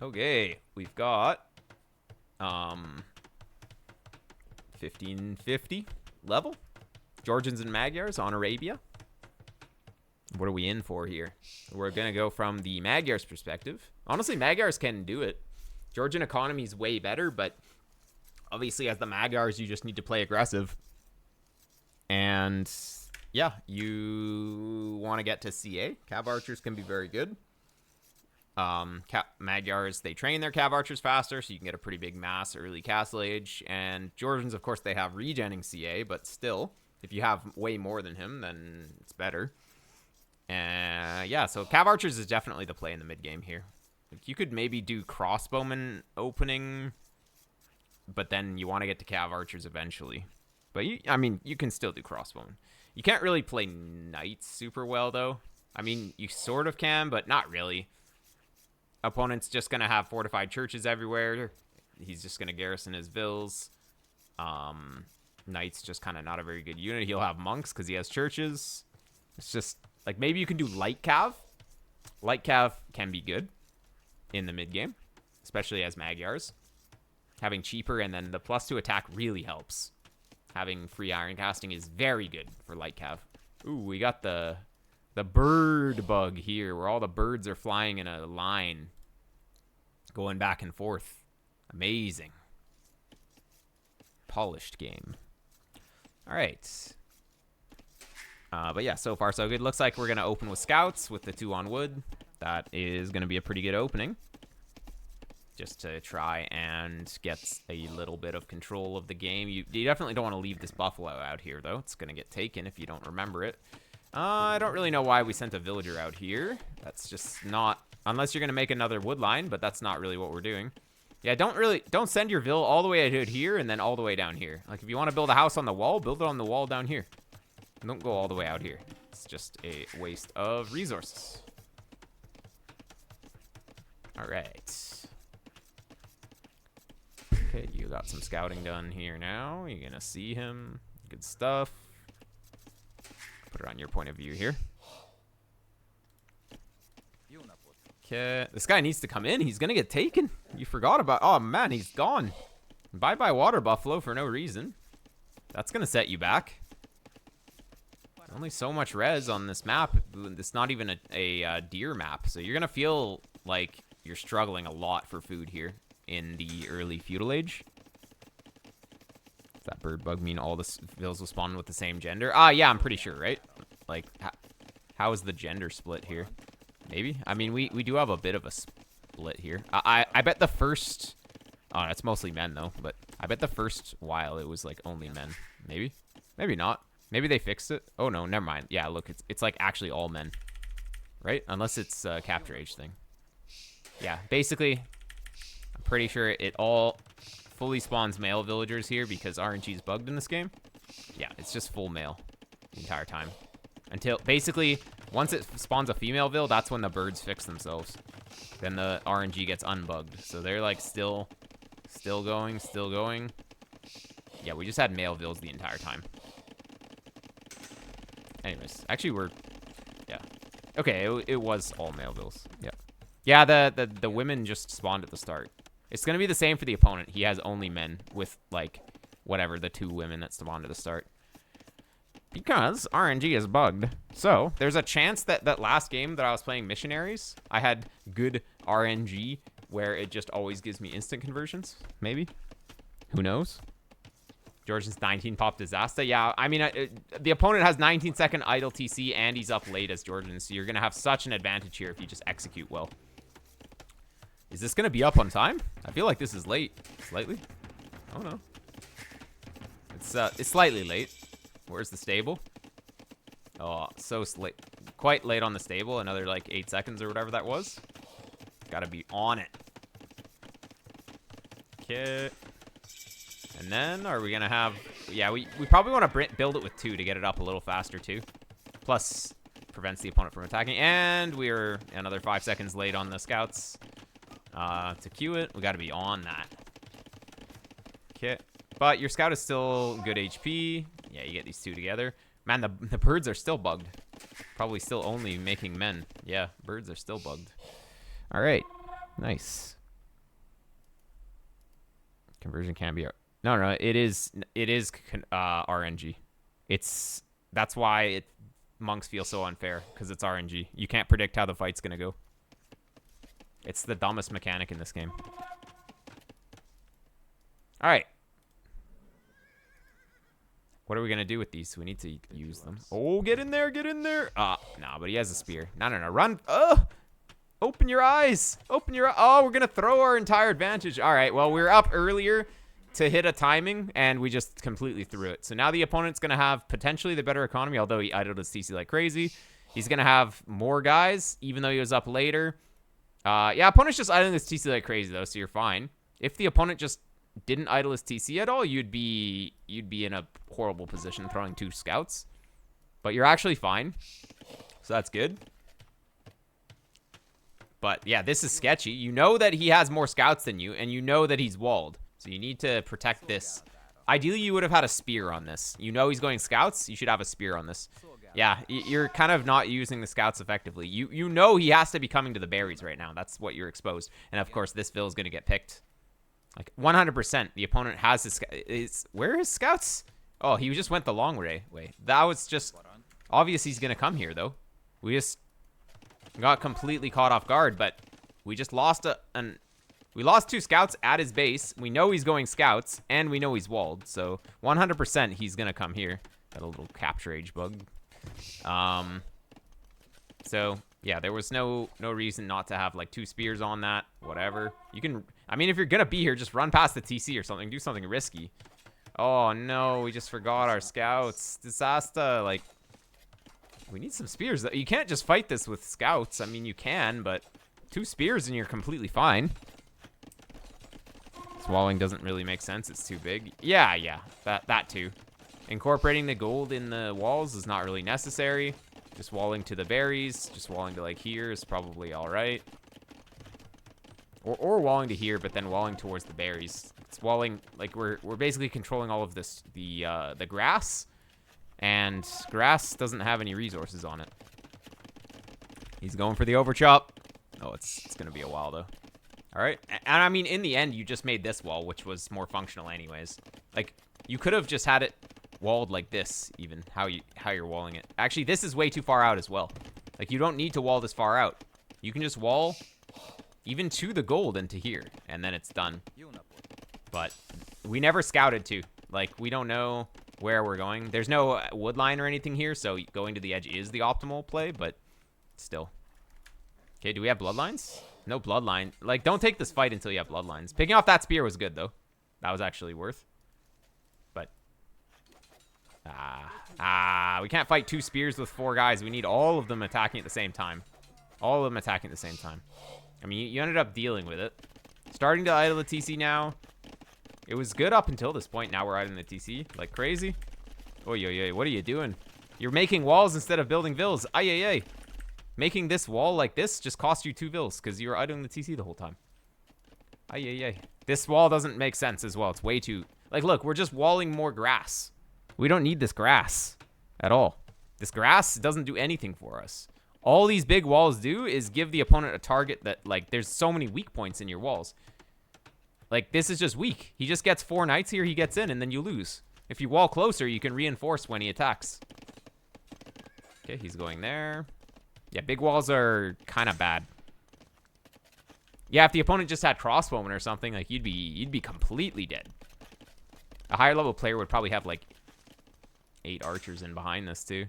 Okay, we've got 1550 level. Georgians and Magyars on Arabia. What are we in for here? We're going to go from the Magyars perspective. Honestly, Magyars can do it. Georgian economy is way better, but obviously as the Magyars, you just need to play aggressive. And yeah, you want to get to CA. Cav archers can be very good. Magyars, they train their cav archers faster, so you can get a pretty big mass early castle age. And Georgians, of course, they have regenning CA, but still, if you have way more than him, then it's better. Yeah, so cav archers is definitely the play in the mid game here. You could maybe do crossbowmen opening, but then you want to get to cav archers eventually. But you can still do crossbowmen. You can't really play knights super well though. I mean, you sort of can, but not really. Opponent's just gonna have fortified churches everywhere. He's just gonna garrison his vills. Knight's just kind of not a very good unit. He'll have monks because he has churches. It's just like maybe you can do light cav. Light cav can be good in the mid game, especially as Magyars. Having cheaper and then the +2 attack really helps. Having free iron casting is very good for light cav. Ooh, we got the bird bug here, where all the birds are flying in a line, going back and forth. Amazing. Polished game. All right. But yeah, so far so good. Looks like we're going to open with scouts with the 2 on wood. That is going to be a pretty good opening. Just to try and get a little bit of control of the game. You definitely don't want to leave this buffalo out here, though. It's going to get taken if you don't remember it. I don't really know why we sent a villager out here. That's just not... Unless you're going to make another wood line, but that's not really what we're doing. Yeah, don't send your vill all the way out here and then all the way down here. Like, if you want to build a house on the wall, build it on the wall down here. Don't go all the way out here. It's just a waste of resources. All right. Okay, you got some scouting done here now. You're going to see him. Good stuff. Put it on your point of view here. Okay, this guy needs to come in. He's going to get taken. You forgot about... Oh, man, he's gone. Bye-bye water buffalo for no reason. That's going to set you back. Only so much res on this map. It's not even a deer map. So you're going to feel like you're struggling a lot for food here in the early feudal age. Does that bird bug mean all the vills will spawn with the same gender? Yeah, I'm pretty sure, right? Like, how is the gender split here? Maybe? I mean, we do have a bit of a split here. I bet the first... Oh, that's mostly men, though. But I bet the first while it was, like, only men. Maybe? Maybe not. Maybe they fixed it. Oh, no, never mind. Yeah, look, it's like, actually all men. Right? Unless it's a capture age thing. Yeah, basically, I'm pretty sure it all fully spawns male villagers here because RNG is bugged in this game. Yeah, it's just full male the entire time. Until, basically, once it spawns a female vill, that's when the birds fix themselves. Then the RNG gets unbugged. So they're, like, still going. Yeah, we just had male vills the entire time. Anyways, actually, yeah. Okay, it was all male vills. Yeah. Yeah, the women just spawned at the start. It's going to be the same for the opponent. He has only men with, like, whatever, the 2 women that spawned at the start. Because RNG is bugged. So, there's a chance that last game that I was playing missionaries, I had good RNG where it just always gives me instant conversions. Maybe. Who knows? Georgians 19 pop disaster. Yeah, I mean, the opponent has 19-second idle TC and he's up late as Georgians. So you're going to have such an advantage here if you just execute well. Is this going to be up on time? I feel like this is late. Slightly? Oh, no. It's slightly late. Where's the stable? Oh, so late. Quite late on the stable. Another, like, 8 seconds or whatever that was. Gotta be on it. Okay. And then, are we gonna have... Yeah, we probably want to build it with 2 to get it up a little faster, too. Plus, prevents the opponent from attacking. And we're another 5 seconds late on the scouts. To queue it, we gotta be on that. Okay. But your scout is still good HP. Yeah, you get these 2 together. Man, the birds are still bugged. Probably still only making men. Yeah, birds are still bugged. All right. Nice. Conversion can be... No, it is RNG. That's why monks feel so unfair, because it's RNG. You can't predict how the fight's gonna go. It's the dumbest mechanic in this game. All right. What are we gonna do with these? We need to use them. Oh, get in there, get in there. Nah, but he has a spear. No, run. Open your eyes. Open your... Oh, we're gonna throw our entire advantage. All right, well, we were up earlier to hit a timing, and we just completely threw it. So now the opponent's going to have potentially the better economy, although he idled his TC like crazy. He's going to have more guys, even though he was up later. Yeah, opponent's just idling his TC like crazy, though, so you're fine. If the opponent just didn't idle his TC at all, you'd be in a horrible position throwing 2 scouts. But you're actually fine, so that's good. But, yeah, this is sketchy. You know that he has more scouts than you, and you know that he's walled. So you need to protect this. Ideally, you would have had a spear on this. You know he's going scouts. You should have a spear on this. Yeah, you're kind of not using the scouts effectively. You know he has to be coming to the berries right now. That's what you're exposed. And, of course, this Vil is going to get picked. Like, 100%. The opponent has his... Where are his scouts? Oh, he just went the long way. That was just... Obvious he's going to come here, though. We just got completely caught off guard, but we just lost We lost 2 scouts at his base. We know he's going scouts, and we know he's walled. So 100% he's going to come here. Got a little capture age bug. So, yeah, there was no reason not to have, like, 2 spears on that. Whatever. You can... I mean, if you're going to be here, just run past the TC or something. Do something risky. Oh, no. We just forgot our scouts. Disaster. Like, we need some spears. You can't just fight this with scouts. I mean, you can, but 2 spears and you're completely fine. Walling doesn't really make sense. It's too big. Yeah. That too. Incorporating the gold in the walls is not really necessary. Just walling to the berries. Just walling to, like, here is probably all right. Or walling to here, but then walling towards the berries. It's walling, like, we're basically controlling all of this, the grass. And grass doesn't have any resources on it. He's going for the overchop. Oh, it's going to be a while, though. All right, and I mean, in the end, you just made this wall, which was more functional anyways. Like, you could have just had it walled like this, even, how you're walling it. Actually, this is way too far out as well. Like, you don't need to wall this far out. You can just wall even to the gold and to here, and then it's done. But we never scouted to. Like, we don't know where we're going. There's no wood line or anything here, so going to the edge is the optimal play, but still. Okay, do we have bloodlines? No bloodline. Like, don't take this fight until you have bloodlines. Picking off that spear was good, though. That was actually worth. But, we can't fight 2 spears with 4 guys. We need all of them attacking at the same time. All of them attacking at the same time. I mean, you ended up dealing with it. Starting to idle the TC now. It was good up until this point. Now we're idling the TC like crazy. Oy, what are you doing? You're making walls instead of building vills. Ay. Making this wall like this just cost you 2 vills because you were idling the TC the whole time. Ay. This wall doesn't make sense as well. It's way too... Like, look, we're just walling more grass. We don't need this grass at all. This grass doesn't do anything for us. All these big walls do is give the opponent a target that, like, there's so many weak points in your walls. Like, this is just weak. He just gets 4 knights here, he gets in, and then you lose. If you wall closer, you can reinforce when he attacks. Okay, he's going there. Yeah, big walls are kind of bad. Yeah, if the opponent just had crossbowmen or something, like, you'd be completely dead. A higher level player would probably have, like, 8 archers in behind this, too.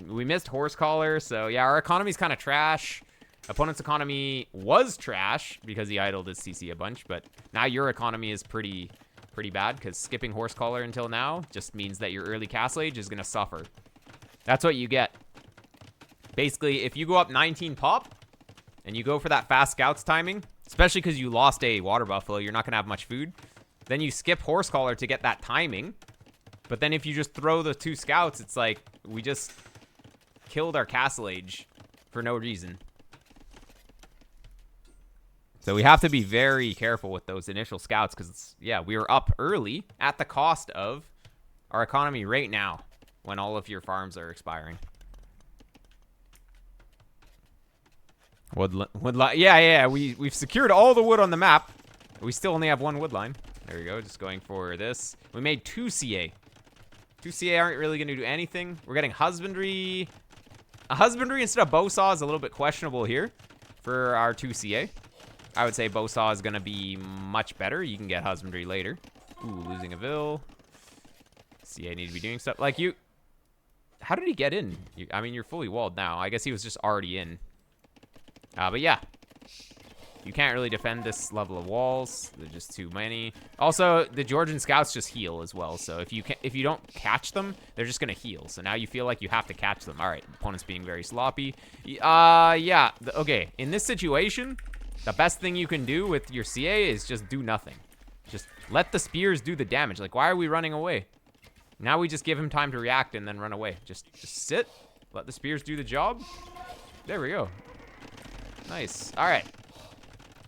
We missed horse collar, so yeah, our economy's kind of trash. Opponent's economy was trash because he idled his CC a bunch, but now your economy is pretty bad because skipping horse collar until now just means that your early castle age is going to suffer. That's what you get. Basically, if you go up 19 pop and you go for that fast scouts timing, especially because you lost a water buffalo, you're not going to have much food. Then you skip horse collar to get that timing. But then if you just throw the 2 scouts, it's like we just killed our castle age for no reason. So we have to be very careful with those initial scouts because, yeah, we were up early at the cost of our economy right now when all of your farms are expiring. Yeah, we've secured all the wood on the map. We still only have 1 wood line. There we go. Just going for this. We made 2 CA. 2 CA aren't really going to do anything. We're getting husbandry. A husbandry instead of bow saw is a little bit questionable here for our 2 CA. I would say bow saw is going to be much better. You can get husbandry later. Ooh, losing a vill. CA need to be doing stuff. Like, you... How did he get in? I mean, you're fully walled now. I guess he was just already in. But yeah. You can't really defend this level of walls. They're just too many. Also, the Georgian scouts just heal as well. So if you don't catch them, they're just going to heal. So now you feel like you have to catch them. All right, opponent's being very sloppy. Yeah. Okay, in this situation, the best thing you can do with your CA is just do nothing. Just let the spears do the damage. Like, why are we running away? Now we just give him time to react and then run away. Just sit. Let the spears do the job. There we go. Nice. All right.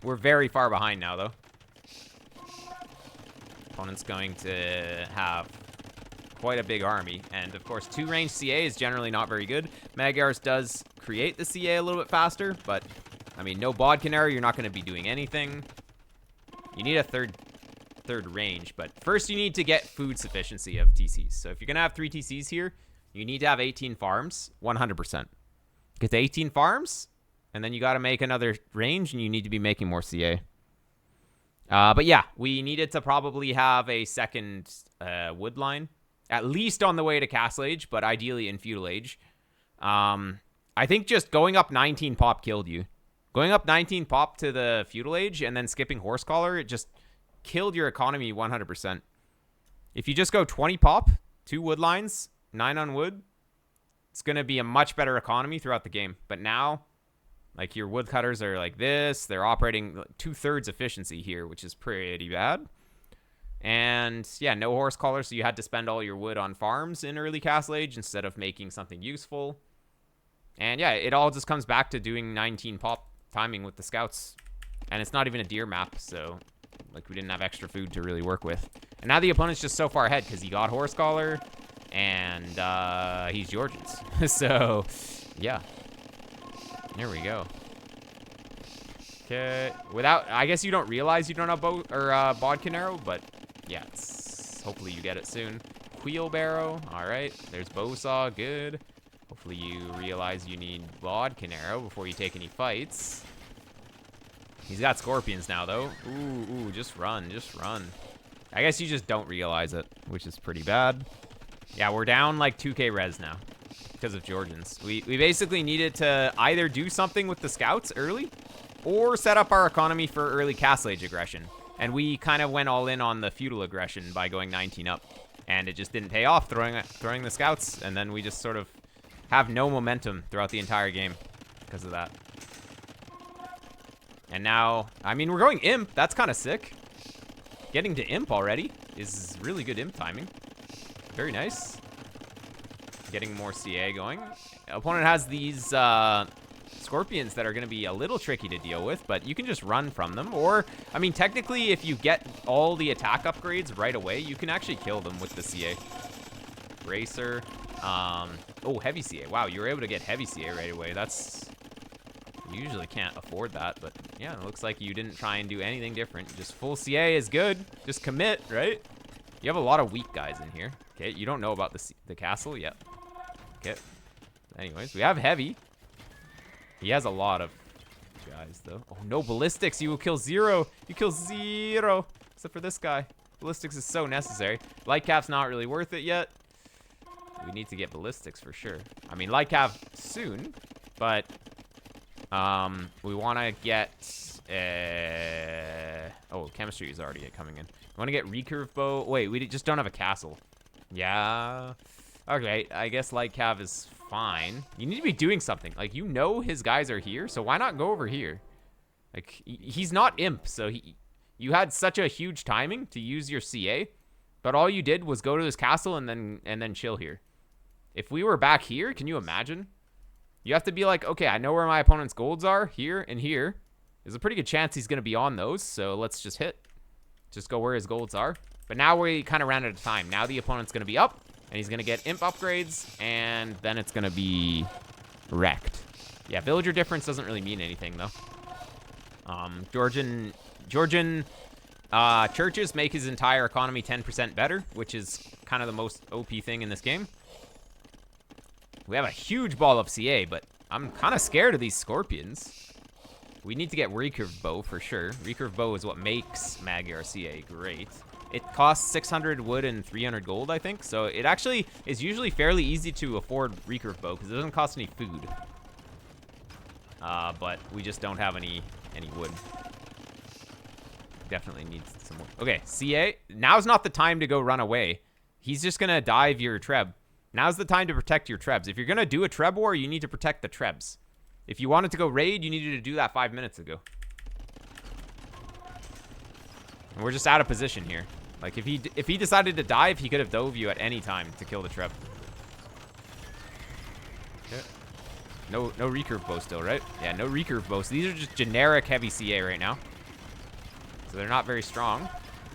We're very far behind now, though. Opponent's going to have quite a big army. And, of course, 2-range CA is generally not very good. Magyars does create the CA a little bit faster, but, I mean, no bodkin arrow, you're not going to be doing anything. You need a third range, but first you need to get food sufficiency of TCs. So if you're going to have 3 TCs here, you need to have 18 farms, 100%. Get to 18 farms, and then you got to make another range, and you need to be making more CA. But yeah, we needed to probably have a second wood line, at least on the way to Castle Age, but ideally in Feudal Age. I think just going up 19 pop killed you. Going up 19 pop to the Feudal Age and then skipping Horse Collar, it just killed your economy 100%. If you just go 20 pop, 2 wood lines, 9 on wood, it's going to be a much better economy throughout the game. But now, like, your woodcutters are like this. They're operating 2/3 efficiency here, which is pretty bad. And, yeah, no Horse Collar, so you had to spend all your wood on farms in early Castle Age instead of making something useful. And, yeah, it all just comes back to doing 19 pop timing with the scouts. And it's not even a deer map, so... Like, we didn't have extra food to really work with. And now the opponent's just so far ahead because he got Horse Collar and he's Georgians. So, yeah. There we go. Okay. I guess you don't realize you don't have bodkin arrow, but yeah, hopefully you get it soon. Wheelbarrow. All right. There's bowsaw. Good. Hopefully you realize you need bodkin arrow before you take any fights. He's got scorpions now, though. Ooh, just run, just run. I guess you just don't realize it, which is pretty bad. Yeah, we're down like 2k res now because of Georgians. We basically needed to either do something with the scouts early or set up our economy for early Castle Age aggression. And we kind of went all in on the feudal aggression by going 19 up. And it just didn't pay off throwing the scouts. And then we just sort of have no momentum throughout the entire game because of that. And now, I mean, we're going imp. That's kind of sick. Getting to imp already is really good imp timing. Very nice. Getting more CA going. Opponent has these scorpions that are going to be a little tricky to deal with, but you can just run from them. Or, I mean, technically, if you get all the attack upgrades right away, you can actually kill them with the CA. Racer. Oh, heavy CA. Wow, you were able to get heavy CA right away. That's... You usually can't afford that, but yeah, it looks like you didn't try and do anything different. Just full CA is good. Just commit, right? You have a lot of weak guys in here. Okay, you don't know about the castle yet. Okay. Anyways, we have heavy. He has a lot of guys, though. Oh, no ballistics. You will kill 0. You kill 0. Except for this guy. Ballistics is so necessary. Light cap's not really worth it yet. We need to get ballistics for sure. I mean, light cap soon, but... we want to get, oh, chemistry is already coming in. We want to get recurve bow. Wait, we just don't have a castle. Yeah. Okay, I guess light cav is fine. You need to be doing something. Like, you know his guys are here, so why not go over here? Like, he's not imp, so you had such a huge timing to use your CA, but all you did was go to this castle and then chill here. If we were back here, can you imagine? You have to be like, okay, I know where my opponent's golds are, here and here. There's a pretty good chance he's going to be on those, so let's just hit. Just go where his golds are. But now we kind of ran out of time. Now the opponent's going to be up, and he's going to get imp upgrades, and then it's going to be wrecked. Yeah, villager difference doesn't really mean anything, though. Georgian Churches make his entire economy 10% better, which is kind of the most OP thing in this game. We have a huge ball of CA, but I'm kind of scared of these scorpions. We need to get recurve bow for sure. Recurve bow is what makes Magyar CA great. It costs 600 wood and 300 gold, I think. So it actually is usually fairly easy to afford recurve bow because it doesn't cost any food. But we just don't have any wood. Definitely needs some wood. Okay, CA. Now's not the time to go run away. He's just gonna dive your Treb. Now's the time to protect your Trebs. If you're gonna do a Treb war, you need to protect the Trebs. If you wanted to go raid, you needed to do that 5 minutes ago. And we're just out of position here. Like, if he decided to dive, he could have dove you at any time to kill the Treb. Okay. No recurve bow still, right? Yeah, no recurve bow. So these are just generic heavy CA right now. So they're not very strong.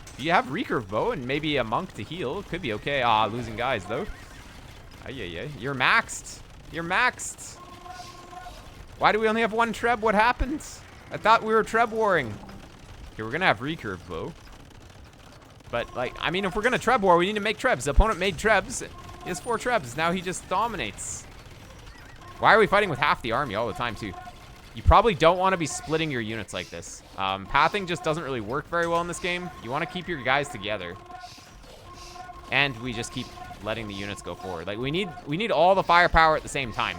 If you have recurve bow and maybe a monk to heal, could be okay. Ah, losing guys, though. Ay. You're maxed. You're maxed. Why do we only have one Treb? What happened? I thought we were Treb warring. Okay, we're going to have recurve bow. But, like, I mean, if we're going to Treb war, we need to make Trebs. The opponent made Trebs. He has 4 Trebs. Now he just dominates. Why are we fighting with half the army all the time, too? You probably don't want to be splitting your units like this. Pathing just doesn't really work very well in this game. You want to keep your guys together. And we just keep letting the units go forward. Like, we need all the firepower at the same time.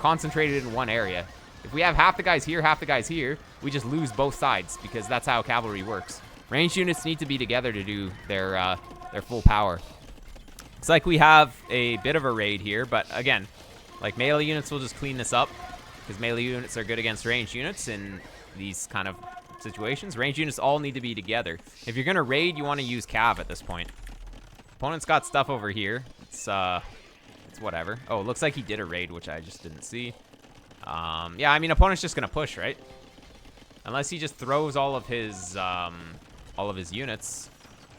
Concentrated in one area. If we have half the guys here, half the guys here, we just lose both sides because that's how cavalry works. Ranged units need to be together to do their full power. It's like we have a bit of a raid here, but again, like melee units will just clean this up because melee units are good against ranged units in these kind of situations. Ranged units all need to be together. If you're gonna raid, you want to use cav at this point. Opponent's got stuff over here. It's whatever. Oh, it looks like he did a raid, which I just didn't see. Yeah, I mean, opponent's just gonna push, right? Unless he just throws all of his units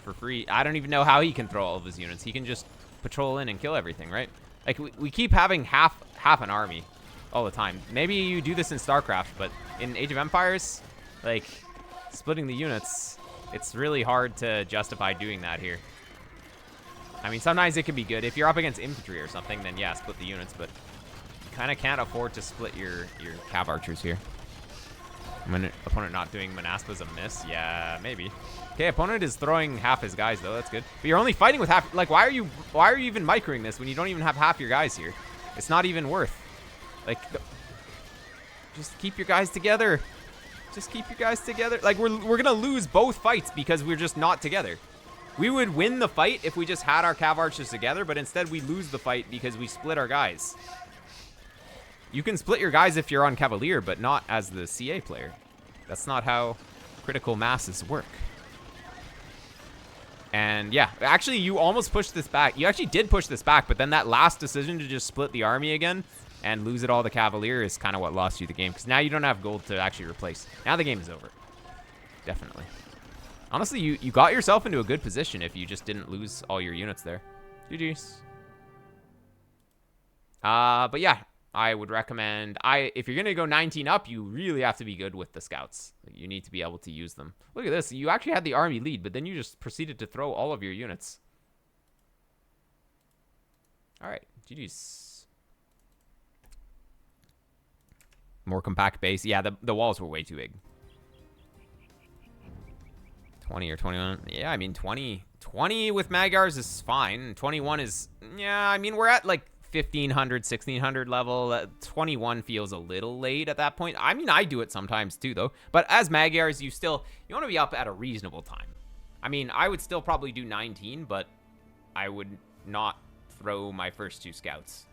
for free. I don't even know how he can throw all of his units. He can just patrol in and kill everything, right? Like, we keep having half an army all the time. Maybe you do this in StarCraft, but in Age of Empires, like, splitting the units, it's really hard to justify doing that here. I mean, sometimes it can be good. If you're up against infantry or something, then yeah, split the units, but you kind of can't afford to split your cav archers here. Opponent not doing Manaspa's a miss? Yeah, maybe. Okay, opponent is throwing half his guys, though. That's good. But you're only fighting with half. Like, why are you even microing this when you don't even have half your guys here? It's not even worth. Like, just keep your guys together. Just keep your guys together. Like, we're gonna lose both fights because we're just not together. We would win the fight if we just had our cav archers together, but instead we lose the fight because we split our guys. You can split your guys if you're on Cavalier, but not as the CA player. That's not how critical masses work. And yeah, actually you almost pushed this back. You actually did push this back, but then that last decision to just split the army again and lose it all to Cavalier is kind of what lost you the game, because now you don't have gold to actually replace. Now the game is over. Definitely. Honestly, you got yourself into a good position if you just didn't lose all your units there. GG's. But yeah, I would recommend, if you're going to go 19 up, you really have to be good with the scouts. You need to be able to use them. Look at this. You actually had the army lead, but then you just proceeded to throw all of your units. All right. GG's. More compact base. Yeah, the walls were way too big. 20 or 21. Yeah, I mean, 20 with Magyars is fine. 21 is, yeah, I mean, we're at like 1500, 1600 level. 21 feels a little late at that point. I mean, I do it sometimes too, though. But as Magyars, you want to be up at a reasonable time. I mean, I would still probably do 19, but I would not throw my first 2 scouts.